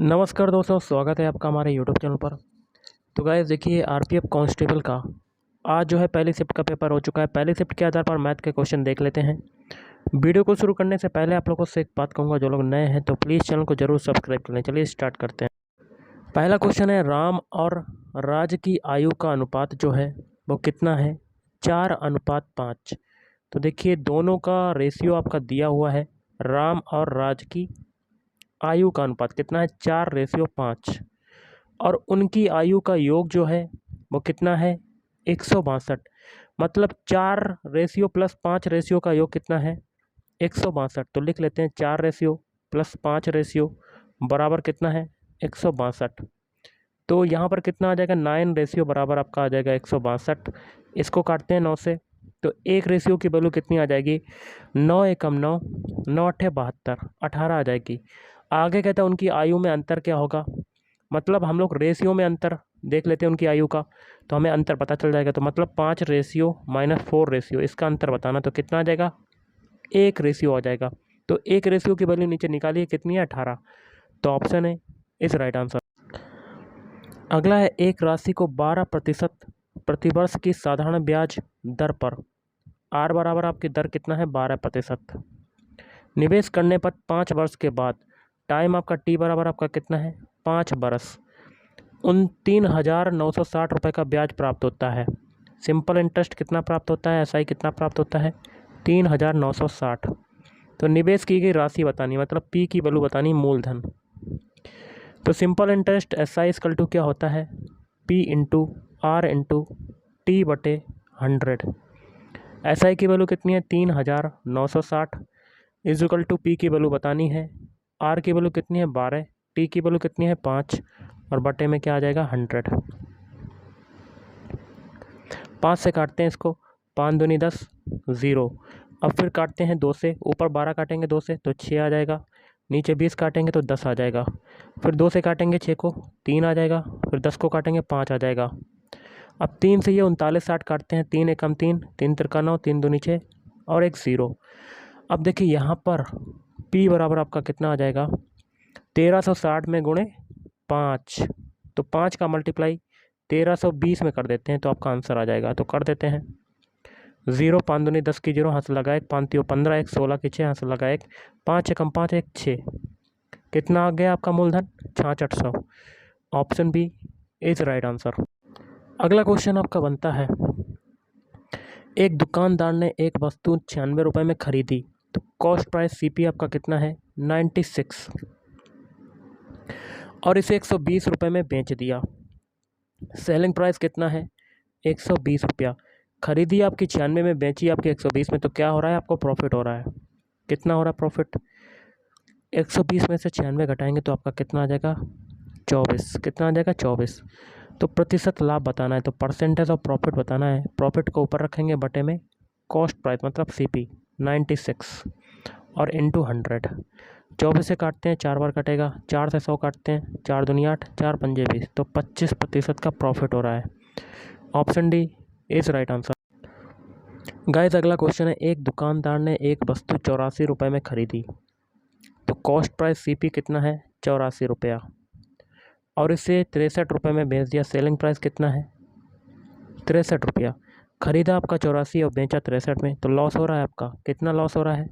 नमस्कार दोस्तों, स्वागत है आपका हमारे यूट्यूब चैनल पर। तो गाइस देखिए, आरपीएफ कांस्टेबल का आज जो है पहली शिफ्ट का पेपर हो चुका है। पहली शिफ्ट के आधार पर मैथ के क्वेश्चन देख लेते हैं। वीडियो को शुरू करने से पहले आप लोगों से एक बात कहूँगा, जो लोग नए हैं तो प्लीज़ चैनल को जरूर सब्सक्राइब कर लें। चलिए स्टार्ट करते हैं। पहला क्वेश्चन है, राम और राज की आयु का अनुपात जो है वो कितना है? 4:5। तो देखिए, दोनों का रेशियो आपका दिया हुआ है। राम और राज की आयु का अनुपात कितना है? 4:5। और उनकी आयु का योग जो है वो कितना है? 162। मतलब 4:5 का योग कितना है? 162। तो लिख लेते हैं 4:5 बराबर कितना है? 162। तो यहाँ पर कितना आ जाएगा? 9 बराबर आपका आ जाएगा 162। इसको काटते हैं 9 से, तो 1 की वैल्यू कितनी आ जाएगी? 9 एकम 9, 9 8 72, 18 आ जाएगी। आगे कहता है उनकी आयु में अंतर क्या होगा। मतलब हम लोग रेशियो में अंतर देख लेते हैं उनकी आयु का, तो हमें अंतर पता चल जाएगा। तो मतलब 5:- 4 इसका अंतर बताना, तो कितना आ जाएगा? 1 आ जाएगा। तो 1 की वैल्यू नीचे निकालिए, कितनी है? 18। तो ऑप्शन है इस राइट आंसर। अगला है, एक राशि को 12% प्रतिवर्ष की साधारण ब्याज दर पर, आर बराबर आपकी दर कितना है? 12%, निवेश करने पर 5 वर्ष के बाद, टाइम आपका टी बराबर आपका कितना है? 5 वर्ष, उन 3,960 रुपये का ब्याज प्राप्त होता है। सिंपल इंटरेस्ट कितना प्राप्त होता है? एसआई कितना प्राप्त होता है? 3,960। तो निवेश की गई राशि बतानी, मतलब पी की वैल्यू बतानी, मूलधन। तो simple interest SI equal to क्या होता है? P into R into T बटे 100। एसआई की वैल्यू कितनी है? 3,960 इज इक्वल टू पी की वैल्यू बतानी है। आर की वैल्यू कितनी है? 12। टी की वैल्यू कितनी है? 5, और बटे में क्या आ जाएगा? 100। 5 से काटते हैं इसको, 5 दूनी 10, 0। अब फिर काटते हैं 2 से, ऊपर 12 काटेंगे 2 से तो 6 आ जाएगा। नीचे 20 काटेंगे तो 10 आ जाएगा। फिर 2 से काटेंगे 6 को, 3 आ जाएगा। फिर 10 को काटेंगे 5 आ जाएगा। अब 3 से ये 39 60 काटते हैं, 3 एकम 3, 3 तिरका 9, 3 दूनी 6 और एक 0। अब देखिए यहाँ पर P बराबर आपका कितना आ जाएगा? 1360 में गुणे 5, तो 5 का मल्टीप्लाई 1320 में कर देते हैं, तो आपका आंसर आ जाएगा। तो कर देते हैं 0, 5 दूनी 10 की 0, हाथ से लगा 1, 5 तियो 15, 1 16 की 6, हाथ से लगा 1, 5 एकम 5, 1 6। कितना आ गया आपका मूलधन? 6600। Option B is right answer. अगला क्वेश्चन आपका बनता है, एक दुकानदार ने एक वस्तु 96 रुपये में खरीदी, तो कॉस्ट प्राइस सीपी आपका कितना है? 96, और इसे 120 रुपये में बेच दिया। सेलिंग प्राइस कितना है? 120 रुपया। खरीदी आपकी 96 में, बेची आपकी 120 में, तो क्या हो रहा है? आपको प्रॉफिट हो रहा है। कितना हो रहा है प्रॉफिट? 120 में से 96 घटाएंगे तो आपका कितना आ जाएगा? 24। कितना आ जाएगा? 24। तो प्रतिशत लाभ बताना है, तो परसेंटेज ऑफ प्रॉफिट बताना है। प्रॉफिट को ऊपर रखेंगे, बटे में कॉस्ट प्राइस मतलब सीपी 96 और इंटू 100। 24 से काटते हैं, 4 बार कटेगा, 4 से 100 काटते हैं, 4 दूनी 8, 4 पंजे 20, तो 25% का प्रॉफिट हो रहा है। Option D is right answer. Guys अगला क्वेश्चन है, एक दुकानदार ने एक वस्तु 84 रुपये में खरीदी, तो कॉस्ट प्राइस सीपी कितना है? 84 रुपया, और इसे 63 रुपये में बेच दिया। सेलिंग प्राइस कितना है? 63 रुपया। खरीदा आपका 84 और बेचा 63 में, तो लॉस हो रहा है आपका। कितना लॉस हो रहा है?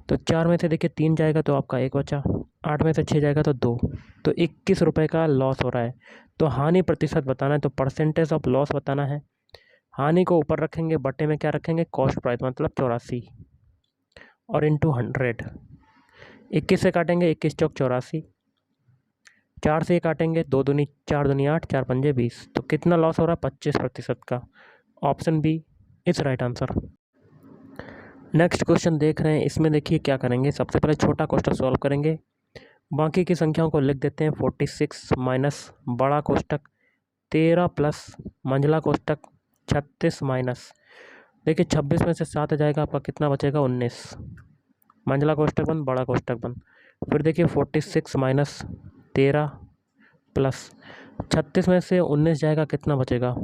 तो 4 में से देखिए 3 जाएगा तो आपका 1 बचा, 8 में से 6 जाएगा तो 2, तो 21 रुपये का लॉस हो रहा है। तो हानि प्रतिशत बताना है, तो परसेंटेज ऑफ लॉस बताना है। हानि को ऊपर रखेंगे, बटे में क्या रखेंगे? कॉस्ट प्राइस मतलब 84 और इंटू 100। 21 से काटेंगे, 21 चौक 84, 4 से काटेंगे, 2 दूनी 4 दूनी 8, 4 पंजे 20, तो कितना लॉस हो रहा है? 25% का। Option B is right answer. Next question देख रहे हैं, इसमें देखिए क्या करेंगे। सबसे पहले छोटा क्वेश्चन सॉल्व करेंगे, बाकी की संख्याओं को लिख देते हैं। 46 माइनस बड़ा कोष्टक 13 प्लस मंझला कोष्टक 36 माइनस, देखिए 26 में से 7 जाएगा, आपका कितना बचेगा? 19। मंझला कोष्टक बंद, बड़ा कोष्टक बंद। फिर देखिए 46 माइनस 13 प्लस 36 में से 19 जाएगा, कितना बचेगा?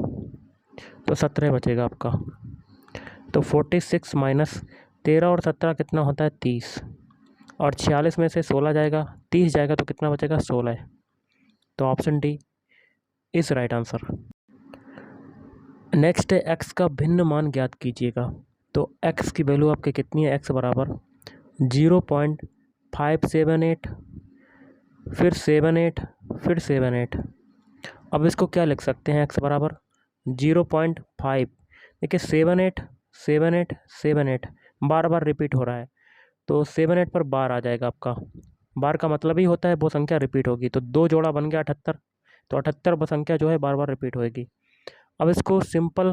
तो 17 बचेगा आपका। तो 46 माइनस 13 और 17 कितना होता है? 30, और 46 में से 16 जाएगा, 30 जाएगा तो कितना बचेगा 16। तो option D is right answer. Next है एक्स का भिन्न मान ज्ञात कीजिएगा। तो एक्स की वैल्यू आपके कितनी है, एक्स बराबर 0.578, फिर 78, फिर 78। अब इसको क्या लिख सकते हैं, एक्स बराबर 0.5, देखिए 78 78 78 बार बार रिपीट हो रहा है, तो 78 पर बार आ जाएगा आपका। बार का मतलब ही होता है वो संख्या रिपीट होगी, तो 2 जोड़ा बन गया 78, तो 78 संख्या जो है बार बार रिपीट होएगी। अब इसको सिंपल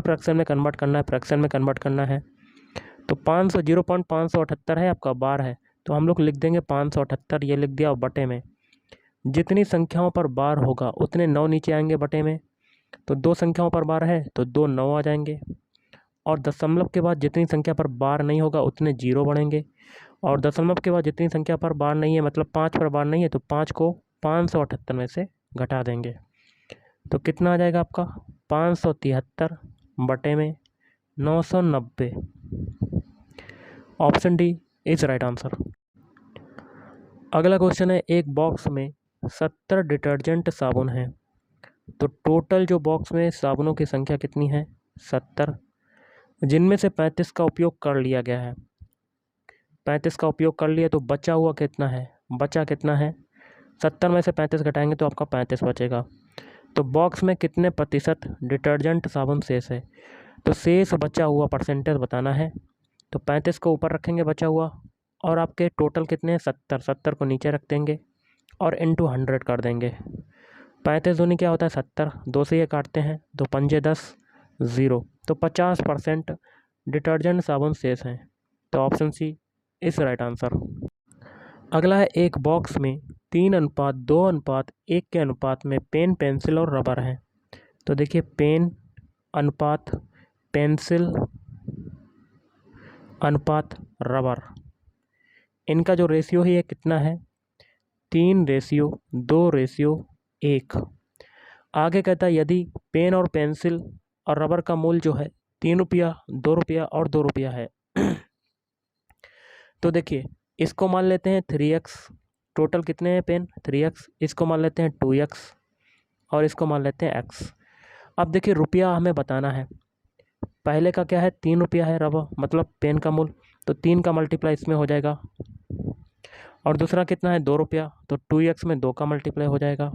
फ्रैक्शन में कन्वर्ट करना है, फ्रैक्शन में कन्वर्ट करना है। तो 0.578 है आपका बार है, तो हम लोग लिख देंगे 578, ये लिख दिया। बटे में जितनी संख्याओं पर बार होगा उतने 9 नीचे आएंगे बटे में, तो 2 संख्याओं पर बार है तो 2 9 आ जाएंगे। और दशमलव के बाद जितनी संख्या पर बार नहीं होगा उतने 0 बढ़ेंगे, और दशमलव के बाद जितनी संख्या पर बार नहीं है, मतलब 5 पर बार नहीं है, तो 5 को 578 में से घटा देंगे। तो कितना आ जाएगा आपका 573 बटे में 990। Option D is right answer. अगला क्वेश्चन है, एक बॉक्स में 70 डिटर्जेंट साबुन हैं, तो टोटल जो बॉक्स में साबुनों की संख्या कितनी है 70, जिनमें से 35 का उपयोग कर लिया गया है। 35 का उपयोग कर लिया तो बचा हुआ कितना है, 70 में से 35 घटाएंगे तो आपका 35 बचेगा। तो बॉक्स में कितने प्रतिशत डिटर्जेंट साबुन शेष है, तो शेष बचा हुआ परसेंटेज बताना है। तो 35 को ऊपर रखेंगे बचा हुआ, और आपके टोटल कितने हैं 70 को नीचे रख देंगे और इंटू 100 कर देंगे। 35 दूनी क्या होता है 70, 2 से ये काटते हैं, 2 पंजे 10, 0, तो 50% डिटर्जेंट साबुन शेष हैं। तो option C is right answer. अगला है, एक बॉक्स में 3:2:1 के अनुपात में पेन, पेंसिल और रबर है। तो देखिए पेन अनुपात पेंसिल अनुपात रबर, इनका जो रेशियो है ये कितना है 3:2:1। आगे कहता है यदि पेन और पेंसिल और रबर का मूल्य जो है 3 रुपया, 2 रुपया और 2 रुपया है तो देखिए इसको मान लेते हैं 3x, टोटल कितने हैं पेन 3x, इसको मान लेते हैं 2x और इसको मान लेते हैं x। अब देखिए रुपया हमें बताना है, पहले का क्या है 3 रुपया है रबर मतलब पेन का मूल्य, तो 3 का मल्टीप्लाई इसमें हो जाएगा, और दूसरा कितना है 2 रुपया, तो 2x में 2 का मल्टीप्लाई हो जाएगा,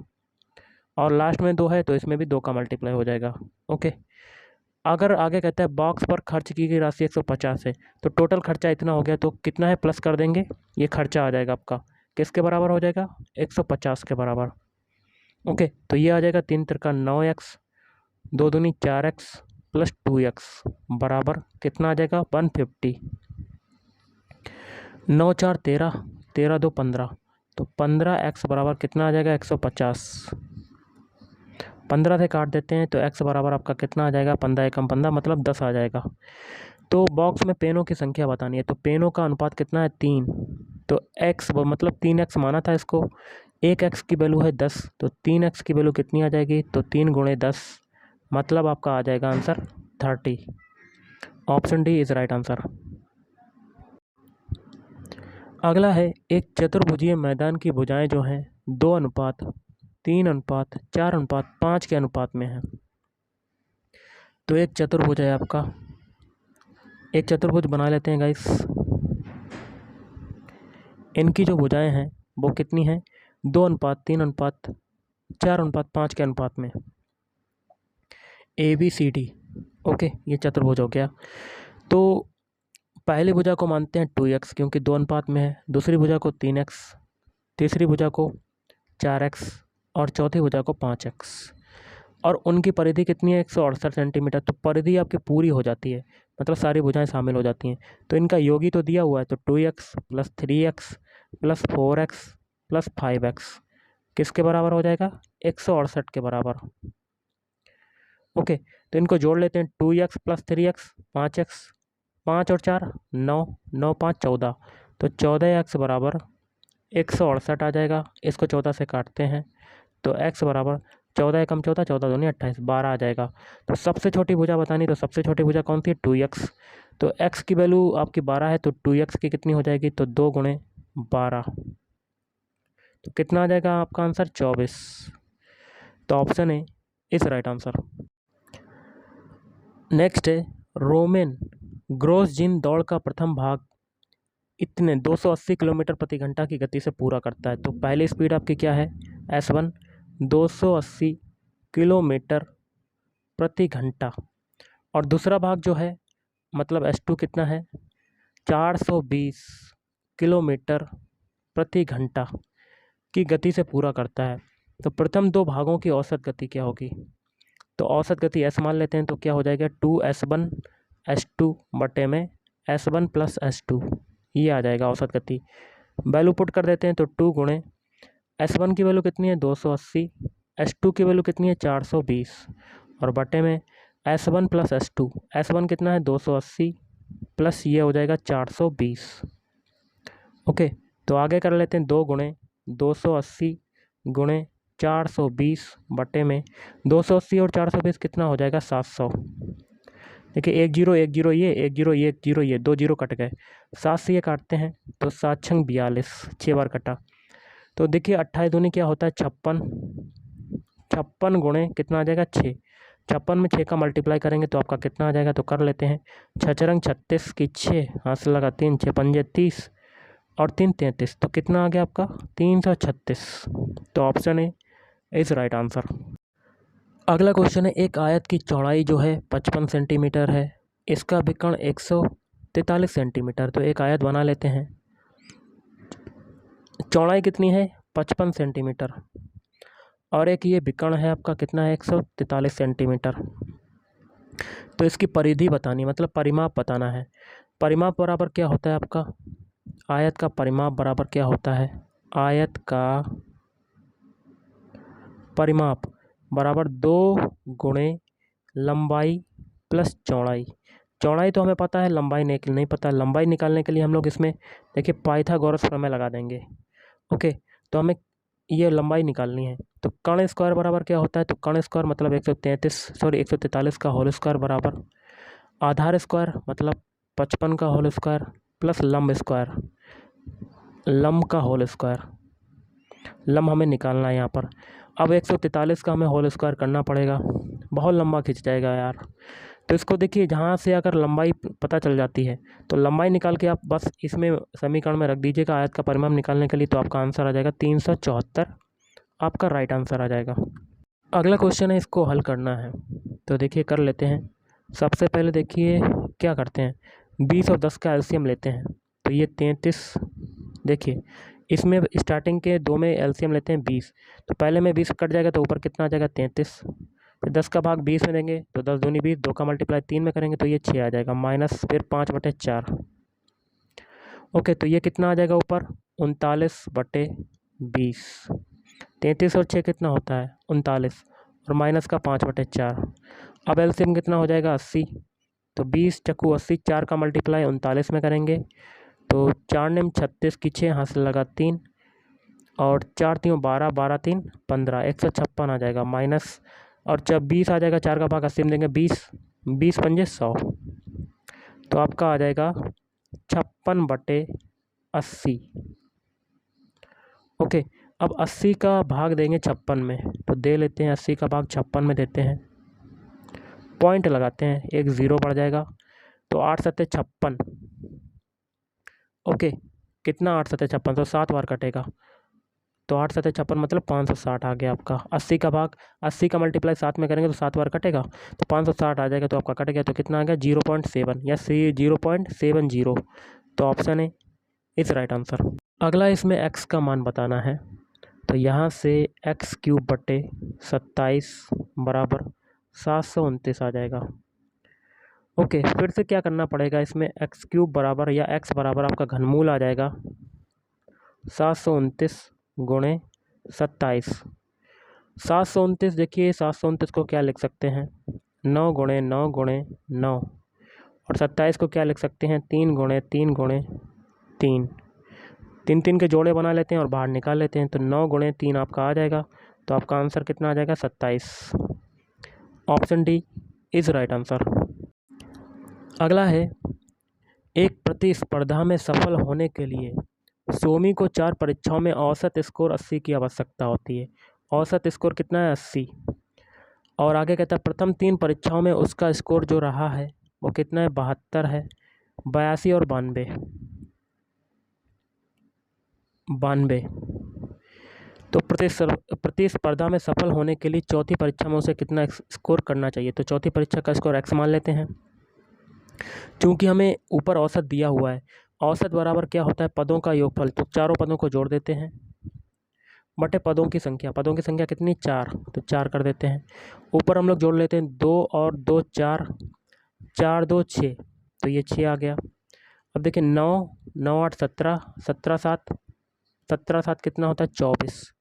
और लास्ट में 2 है तो इसमें भी 2 का मल्टीप्लाई हो जाएगा। ओके, अगर आगे कहता है बॉक्स पर खर्च की गई राशि 150 है, तो टोटल खर्चा इतना हो गया, तो कितना है प्लस कर देंगे, ये खर्चा आ जाएगा आपका किसके बराबर हो जाएगा 150 के बराबर। ओके, तो ये आ जाएगा 3 तिरका 9x, 2 दूनी 4x प्लस 2x बराबर कितना आ जाएगा 150। 9 4 13, 13 2 15, तो 15x बराबर कितना आ जाएगा 150। 15 से काट देते हैं तो x बराबर आपका कितना आ जाएगा 15 एकम 15 मतलब 10 आ जाएगा। तो बॉक्स में पेनों की संख्या बतानी है, तो पेनों का अनुपात कितना है 3, तो x मतलब 3x माना था इसको, 1x की वैल्यू है 10, तो 3x की वैल्यू कितनी आ जाएगी, तो 3 गुणे 10 मतलब आपका आ जाएगा answer 30। Option D is right answer. अगला है, एक चतुर्भुजीय मैदान की भुजाएं जो हैं 2:3:4:5 के अनुपात में है। तो एक चतुर्भुज है आपका, एक चतुर्भुज बना लेते हैं गाइस। इनकी जो भुजाएं हैं वो कितनी हैं 2:3:4:5 के अनुपात में, ABCD। ओके, ये चतुर्भुज हो गया। तो पहली भुजा को मानते हैं 2x क्योंकि 2 अनुपात में है, दूसरी भुजा को 3x, तीसरी भुजा को 4x और चौथी भुजा को 5x, और उनकी परिधि कितनी है 168 सेंटीमीटर। तो परिधि आपकी पूरी हो जाती है, मतलब सारी भुजाएं शामिल हो जाती हैं। तो इनका योगी तो दिया हुआ है, तो 2x plus 3x plus 4x plus 5x किसके बराबर हो जाएगा 168 के बराबर। ओके, तो इनको जोड़ लेते हैं 2x प्लस 3x 5x, 5 और 4 9, 9 5 14, तो 14x बराबर 168 आ जाएगा। इसको 14 से काटते हैं तो x बराबर 14 एकम 14, 14 दूनी 28, 12 आ जाएगा। तो सबसे छोटी भुजा बतानी, तो सबसे छोटी भुजा कौन सी है 2x, तो x की वैल्यू आपकी 12 है, तो 2x की कितनी हो जाएगी, तो 2 गुणे 12 तो कितना आ जाएगा आपका आंसर 24। तो option A is right answer. Next है रोमेन ग्रोसजिन दौड़ का प्रथम भाग इतने 280 किलोमीटर प्रति घंटा की गति से पूरा करता है। तो पहली स्पीड आपकी क्या है, S1 280 किलोमीटर प्रति घंटा, और दूसरा भाग जो है मतलब S2 कितना है 420 किलोमीटर प्रति घंटा की गति से पूरा करता है। तो प्रथम दो भागों की औसत गति क्या होगी, तो औसत गति S मान लेते हैं, तो क्या हो जाएगा 2S1 S2 बटे में S1 प्लस S2, ये आ जाएगा औसत गति। वैल्यू पुट कर देते हैं, तो 2 गुणे S1 की वैल्यू कितनी है 280, S2 की वैल्यू कितनी है 420, और बटे में S1 प्लस S2, S1 कितना है 280 प्लस ये हो जाएगा 420। ओके, तो आगे कर लेते हैं 2 गुणे 280 गुणे 420 बटे में 280 और 420 कितना हो जाएगा 700। देखिए 1 0 1 0 ये 1 0 1 0 ये 2 0 कट गए, 7 से ये काटते हैं तो 7 छंग 42, 6 बार कटा। तो देखिए 28 दूनी क्या होता है 56, 56 गुणे कितना आ जाएगा 6, 56 में 6 का मल्टीप्लाई करेंगे तो आपका कितना आ जाएगा, तो कर लेते हैं 6 चरंग 36 की 6 हाथ से लगा 3 6 पंजे 30 और 3 33, तो कितना आ गया आपका 336। तो option A is right answer. अगला क्वेश्चन है एक आयत की चौड़ाई जो है 55 सेंटीमीटर है, इसका विकर्ण 143 सेंटीमीटर। तो एक आयत बना लेते हैं, चौड़ाई कितनी है 55 सेंटीमीटर और एक ये विकर्ण है आपका कितना है 143 सेंटीमीटर। तो इसकी परिधि बतानी मतलब परिमाप बताना है। परिमाप बराबर क्या होता है आपका, आयत का परिमाप बराबर क्या होता है, आयत का परिमाप बराबर 2 गुणे लंबाई प्लस चौड़ाई। चौड़ाई तो हमें पता है, लंबाई नहीं पता। लंबाई निकालने के लिए हम लोग इसमें देखिए पाइथागोरस प्रमेय लगा देंगे। ओके, तो हमें ये लंबाई निकालनी है। तो कर्ण स्क्वायर बराबर क्या होता है, तो कर्ण स्क्वायर मतलब 143 का होल स्क्वायर बराबर आधार स्क्वायर मतलब 55 का होल स्क्वायर प्लस लंब स्क्वायर, लंब का होल स्क्वायर। लंब हमें निकालना है यहाँ पर। अब 143 का हमें होल स्क्वायर करना पड़ेगा, बहुत लंबा खिंच जाएगा यार। तो इसको देखिए जहाँ से अगर लंबाई पता चल जाती है तो लंबाई निकाल के आप बस इसमें समीकरण में रख दीजिएगा आयत का परिमाप निकालने के लिए, तो आपका आंसर आ जाएगा 374, आपका राइट आंसर आ जाएगा। अगला क्वेश्चन है, इसको हल करना है। तो देखिए कर लेते हैं। सबसे पहले देखिए क्या करते हैं, 20 और 10 का एलसीएम लेते हैं। तो ये 33, देखिए इसमें स्टार्टिंग के दो में एलसीएम लेते हैं 20, तो पहले में 20 कट जाएगा तो ऊपर कितना आ जाएगा 33। फिर 10 का भाग 20 में देंगे तो 10 दूनी 20, 2 का मल्टीप्लाई 3 में करेंगे तो ये 6 आ जाएगा, माइनस फिर 5/4। ओके, तो ये कितना आ जाएगा ऊपर 39/20। 33 और 6 कितना होता है 39, और माइनस का 5/4। अब एलसीएम कितना हो जाएगा 80, तो 20 चक्कू 80, 4 का मल्टीप्लाई 39 में करेंगे तो 4 नेम 36 की 6 हाथ से लगा 3 और 4 3 12, 12 3 15, 156 आ जाएगा माइनस, और जब 20 आ जाएगा 4 का भाग 80 में देंगे 20, 20 पंजे 100, तो आपका आ जाएगा 56/80। ओके, अब 80 का भाग देंगे 56 में, तो दे लेते हैं 80 का भाग 56 में देते हैं, पॉइंट लगाते हैं, एक 0 बढ़ जाएगा, तो 8 7 56। ओके, कितना 8 7 56, तो 7 बार कटेगा, तो 8 7 56 मतलब 560 आ गया आपका। 80 का भाग 80 का मल्टीप्लाई 7 में करेंगे तो 7 बार कटेगा, तो 560 आ जाएगा, तो आपका कट गया, तो कितना आ गया 0.7 या 0.70। तो ऑप्शन है इस राइट आंसर। अगला इसमें x का मान बताना है। तो यहाँ से x³/27 बराबर 729 आ जाएगा। ओके, फिर से क्या करना पड़ेगा, इसमें x³ बराबर या x बराबर आपका घनमूल आ जाएगा 729 गुणे 27। 729, देखिए 729 को क्या लिख सकते हैं 9 गुणे 9 गुणे 9, और 27 को क्या लिख सकते हैं 3 गुणे 3 गुणे 3। 3 3 के जोड़े बना लेते हैं और बाहर निकाल लेते हैं, तो 9 गुणे 3 आपका आ जाएगा, तो आपका आंसर कितना आ जाएगा 27। Option D is right answer. अगला है एक प्रतिस्पर्धा में सफल होने के लिए सोमी को 4 परीक्षाओं में औसत स्कोर 80 की आवश्यकता होती है। औसत स्कोर कितना है? 80। और आगे कहता है प्रथम 3 परीक्षाओं में उसका स्कोर जो रहा है वो कितना है? 72 है, 82 और 92। तो प्रतिस्पर्धा में सफल होने के लिए चौथी परीक्षा में उसे कितना स्कोर करना चाहिए? तो चौथी परीक्षा का स्कोर x मान लेते हैं। चूँकि हमें ऊपर औसत दिया हुआ है, औसत बराबर क्या होता है? पदों का योगफल। तो चारों पदों को जोड़ देते हैं बटे पदों की संख्या। पदों की संख्या कितनी? 4, तो 4 कर देते हैं। ऊपर हम लोग जोड़ लेते हैं 2 और 2 4, 4 2 6, तो ये 6 आ गया। अब देखिए 9 9 8 17, 17 7, 17 7 कितना होता है? 24,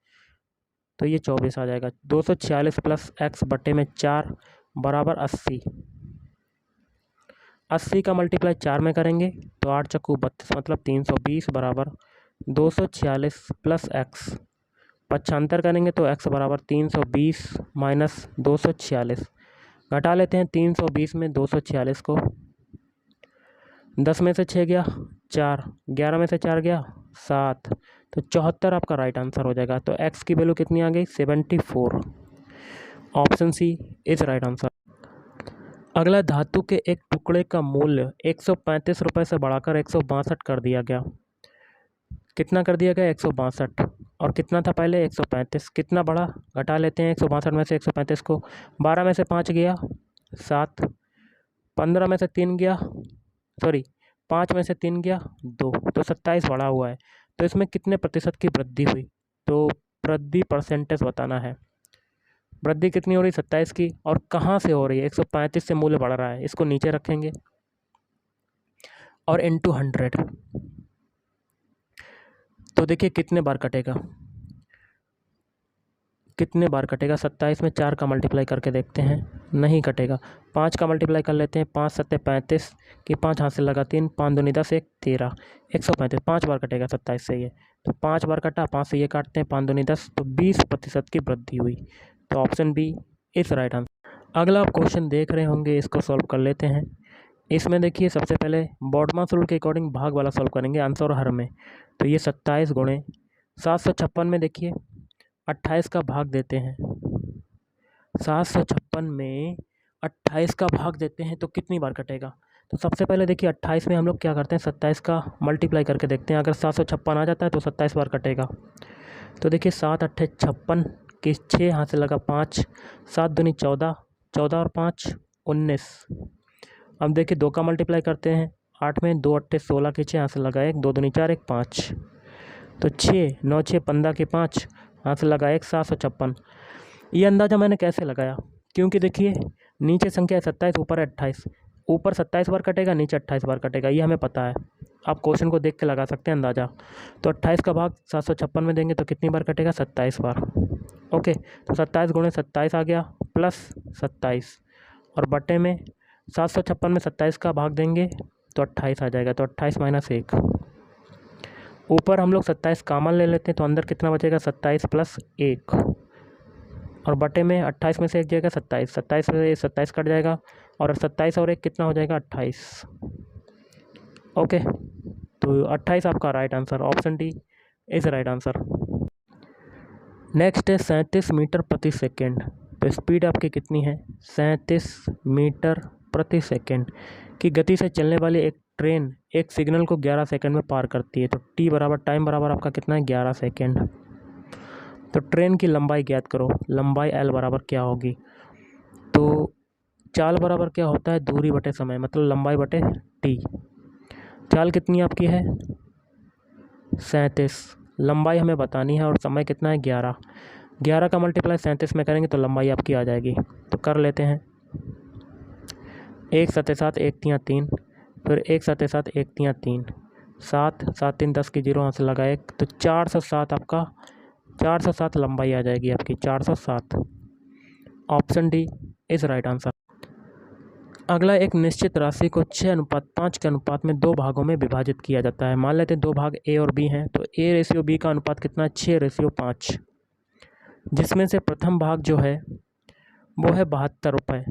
तो ये 24 आ जाएगा। 246 प्लस x बटे में 4 बराबर 80। 80 का मल्टीप्लाई 4 में करेंगे तो 8 चक्कू 32 मतलब 320 बराबर 246 प्लस x। पक्षांतर करेंगे तो x बराबर 320 माइनस 246। घटा लेते हैं 320 में 246 को। 10 में से 6 गया 4, 11 में से 4 गया 7, तो 74 आपका राइट आंसर हो जाएगा। तो x की वैल्यू कितनी आ गई? 74। Option C is right answer. अगला, धातु के एक टुकड़े का मूल्य 135 रुपये से बढ़ाकर 162 कर दिया गया। कितना कर दिया गया? 162। और कितना था पहले? 135। कितना बढ़ा? घटा लेते हैं 162 में से 135 को। 12 में से 5 गया 7, 15 में से 3 गया, सॉरी 5 में से 3 गया 2, तो 27 बढ़ा हुआ है। तो इसमें कितने प्रतिशत की वृद्धि हुई? तो वृद्धि परसेंटेज बताना है। वृद्धि कितनी हो रही? 27 की। और कहाँ से हो रही है? 135 से मूल्य बढ़ रहा है, इसको नीचे रखेंगे और इनटू 100। तो देखिए कितने बार कटेगा, कितने बार कटेगा? 27 में 4 का मल्टीप्लाई करके देखते हैं, नहीं कटेगा। 5 का मल्टीप्लाई कर लेते हैं, 5 7 35 की 5 हाथ से लगा 3, 5 दूनी 10 1 13, 135 5 बार कटेगा 27 से ये। तो 5 बार कटा, 5 से ये काटते हैं, 5 दूनी 10, तो 20% की वृद्धि हुई। तो option B is right answer. अगला आप क्वेश्चन देख रहे होंगे, इसको सॉल्व कर लेते हैं। इसमें देखिए सबसे पहले बोर्डमास रूल के अकॉर्डिंग भाग वाला सॉल्व करेंगे, आंसर और हर में। तो ये 27 गुणे 756 में देखिए 28 का भाग देते हैं। 756 में 28 का भाग देते हैं तो कितनी बार कटेगा? तो सबसे पहले देखिए 28 में हम लोग क्या करते हैं, 27 का मल्टीप्लाई करके देखते हैं। अगर 756 आ जाता है तो 27 बार कटेगा। तो देखिए 7 8 56 की 6 हाथ से लगा 5, 7 दूनी 14, 14 और 5 19। अब देखिए 2 का मल्टीप्लाई करते हैं, 8 में 2 8 16 की 6 हाथ से लगा 1, 2 दूनी 4 1 5, तो 6 9 6 15 की 5 हाथ से लगा 1, 756। ये अंदाज़ा मैंने कैसे लगाया? क्योंकि देखिए नीचे संख्या है 27, ऊपर है 28, ऊपर 27 बार कटेगा, नीचे 28 बार कटेगा, ये हमें पता है। आप क्वेश्चन को देख के लगा सकते हैं अंदाज़ा। तो 28 का भाग 756 में देंगे तो कितनी बार कटेगा? 27 बार। ओके, तो 27 गुणे 27 आ गया प्लस 27, और बटे में 756 में 27 का भाग देंगे तो 28 आ जाएगा। तो 28 माइनस 1, ऊपर हम लोग 27 कॉमन ले लेते हैं तो अंदर कितना बचेगा? 27 प्लस 1, और बटे में 28 में से 1 जाएगा 27, 27 से 27 कट जाएगा, और 27 और 1 कितना हो जाएगा? 28। ओके, तो 28 आपका right answer, option D is right answer. Next है 37 मीटर प्रति सेकेंड। तो स्पीड आपकी कितनी है? 37 मीटर प्रति सेकेंड की गति से चलने वाली एक ट्रेन एक सिग्नल को 11 सेकंड में पार करती है। तो टी बराबर टाइम बराबर आपका कितना है? 11 सेकंड। तो ट्रेन की लंबाई ज्ञात करो। लंबाई एल बराबर क्या होगी? तो चाल बराबर क्या होता है? दूरी बटे समय, मतलब लंबाई बटे टी। चाल कितनी आपकी है? 37। लंबाई हमें बतानी है और समय कितना है? 11। 11 का मल्टीप्लाई 37 में करेंगे तो लंबाई आपकी आ जाएगी। तो कर लेते हैं, 1 7 7 1 3 3, फिर 1 7 7 1 3 3, 7 7 3 10 की 0 हाथ से लगा 1, तो 407 आपका 407 लंबाई आ जाएगी आपकी, 407। Option D is right answer. अगला, एक निश्चित राशि को 6:5 के अनुपात में 2 भागों में विभाजित किया जाता है। मान लेते हैं 2 भाग ए और बी हैं, तो ए रेशियो बी का अनुपात कितना है? 6:5, जिसमें से प्रथम भाग जो है वो है 72 रुपये,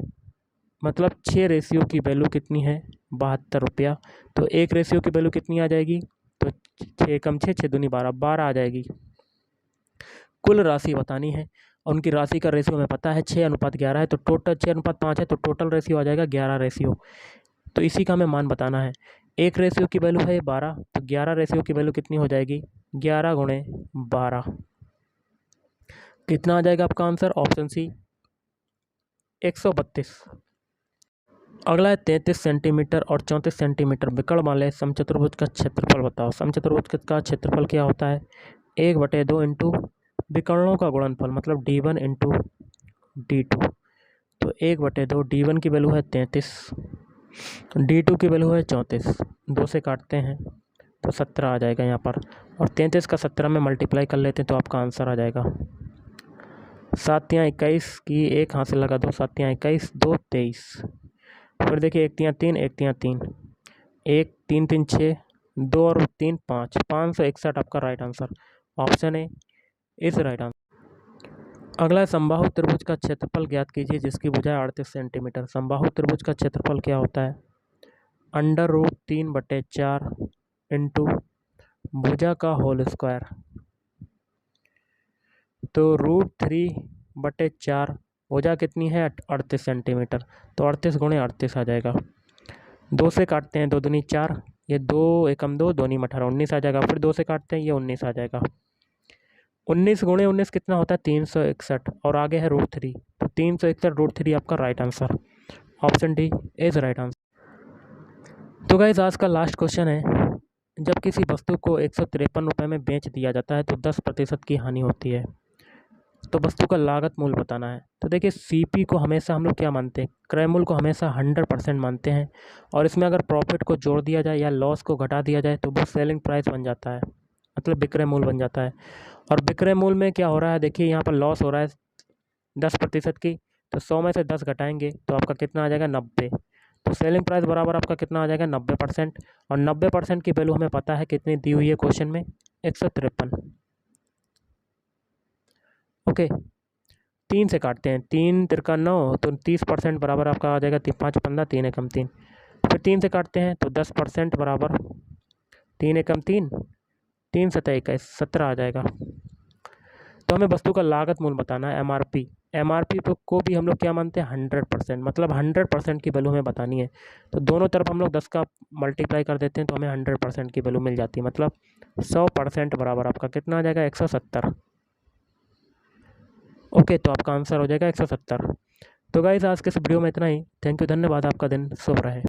मतलब 6 रेशियो की वैल्यू कितनी है? 72 रुपया। तो 1 रेशियो की वैल्यू कितनी आ जाएगी? तो 6 कम 6, 6 दूनी 12, 12 आ जाएगी। कुल राशि बतानी है और उनकी राशि का रेशियो हमें पता है 6:11 है, तो टोटल 6:5 है, तो टोटल रेशियो आ जाएगा 11 रेशियो। तो इसी का हमें मान बताना है। एक रेशियो की वैल्यू है 12, तो 11 रेशियो की वैल्यू कितनी हो जाएगी? 11 गुणे 12। कितना आ जाएगा आपका आंसर? Option C 132। अगला है 33 सेंटीमीटर और 34 सेंटीमीटर विकर्ण वाले समचतुर्भुज का क्षेत्रफल बताओ। समचतुर्भुज का क्षेत्रफल क्या होता है? 1/2 इंटू विकर्णों का गुणनफल, मतलब D1 इंटू D2। तो 1/2, D1 की वैल्यू है 33, D2 की वैल्यू है 34। 2 से काटते हैं तो 17 आ जाएगा यहाँ पर, और 33 का 17 में मल्टीप्लाई कर लेते हैं तो आपका आंसर आ जाएगा 7 या 21 की 1 हाथ से लगा दो, 7 या 21, 2 23। फिर देखिए 1 3 3, 1 3 3, 1 3 3 6, 2 और 3 5, 561 आपका right answer. Option A is right answer. अगला है समबाहु त्रिभुज का क्षेत्रफल ज्ञात कीजिए जिसकी भुजा 38 सेंटीमीटर। समबाहु त्रिभुज का क्षेत्रफल क्या होता है? √3/4 इंटू भुजा का होल स्क्वायर। तो √3/4, भुजा कितनी है? 38 सेंटीमीटर, तो 38 गुणे 38 आ जाएगा। 2 से काटते हैं, 2 दूनी 4, ये 2 एकम 2, 2 नी 18, 19 आ जाएगा। फिर 2 से काटते हैं, ये 19 आ जाएगा। 19 गुणे 19 कितना होता है? 361, और आगे है √3, तो 361 √3 आपका right answer. Option D is right answer. तो गाइस आज का लास्ट क्वेश्चन है, जब किसी वस्तु को 153 रुपये में बेच दिया जाता है तो 10% की हानि होती है, तो वस्तु का लागत मूल्य बताना है। तो देखिए सीपी को हमेशा हम लोग क्या मानते हैं? क्रय मूल्य को हमेशा 100% मानते हैं, और इसमें अगर प्रॉफिट को जोड़ दिया जाए या लॉस को घटा दिया जाए तो वो सेलिंग प्राइस बन जाता है, मतलब विक्रय मूल्य बन जाता है। और विक्रय मूल्य में क्या हो रहा है? देखिए यहाँ पर लॉस हो रहा है 10% की, तो 100 में से 10 घटाएंगे तो आपका कितना आ जाएगा? 90। तो सेलिंग प्राइस बराबर आपका कितना आ जाएगा? 90%। और 90% की वैल्यू हमें पता है कितनी दी हुई है क्वेश्चन में? 153। ओके, 3 से काटते हैं, 3 तिरका 9, तो 30% बराबर आपका आ जाएगा 5 15, 3 एकम 3। फिर 3 से काटते हैं तो 10% बराबर 3 एकम 3, 3 7 21, 17 आ जाएगा। तो हमें वस्तु का लागत मूल्य बताना है, एमआरपी। एमआरपी को भी हम लोग क्या मानते हैं? 100%, मतलब 100% की वैल्यू हमें बतानी है। तो दोनों तरफ हम लोग 10 का मल्टीप्लाई कर देते हैं तो हमें 100% की वैल्यू मिल जाती है, मतलब 100% बराबर आपका कितना आ जाएगा? 170। ओके, तो आपका आंसर हो जाएगा 170। तो गाइस आज के इस वीडियो में इतना ही। थैंक यू, धन्यवाद, आपका दिन शुभ रहे।